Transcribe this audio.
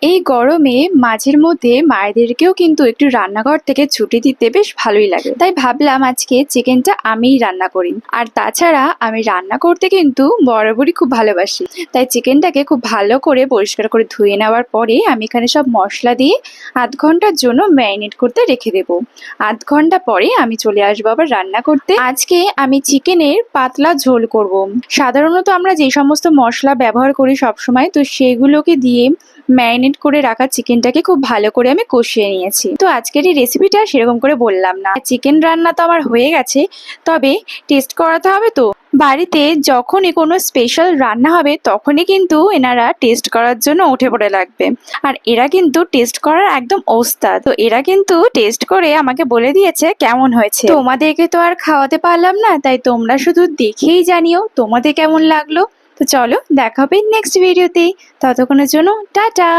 এই গরমে মাঝের মধ্যে মায়েদেরকেও কিন্তু একটু রান্নাঘর থেকে ছুটি দিতে বেশ ভালোই লাগে, তাই ভাবলাম আজকে চিকেনটা আমিই রান্না করি। আর তাছাড়া আমি রান্না করতে কিন্তু বরাবরই খুব ভালোবাসি, তাই চিকেনটাকে খুব ভালো করে পরিষ্কার করে ধুয়ে নেওয়ার পরে আমি এখানে সব মশলা দিয়ে আধ ঘন্টার জন্য ম্যারিনেট করতে রেখে দেবো। আধ ঘন্টা পরে আমি চলে আসবো আবার রান্না করতে। আজকে আমি চিকেনের পাতলা ঝোল করব। সাধারণত আমরা যে সমস্ত মশলা ব্যবহার করি সবসময়, তো সেগুলোকে দিয়ে ম্যারিনেট করে রাখা চিকেনটাকে খুব ভালো করে আমি কষিয়ে নিয়েছি। তো আজকের এই রেসিপিটা সেরকম করে বললাম না, চিকেন রান্না তো আমার হয়ে গেছে, তবে টেস্ট করাতে হবে। তো বাড়িতে যখনই কোনো স্পেশাল রান্না হবে তখনই কিন্তু এনারা টেস্ট করার জন্য উঠে পড়ে লাগবে। আর এরা কিন্তু টেস্ট করার একদম ওস্তাদ। তো এরা কিন্তু টেস্ট করে আমাকে বলে দিয়েছে কেমন হয়েছে। তোমাদেরকে তো আর খাওয়াতে পারলাম না, তাই তোমরা শুধু দেখেই জানিও তোমাদের কেমন লাগলো। তো চলো দেখা হবে নেক্সট ভিডিওতে, ততক্ষণের জন্য টাটা।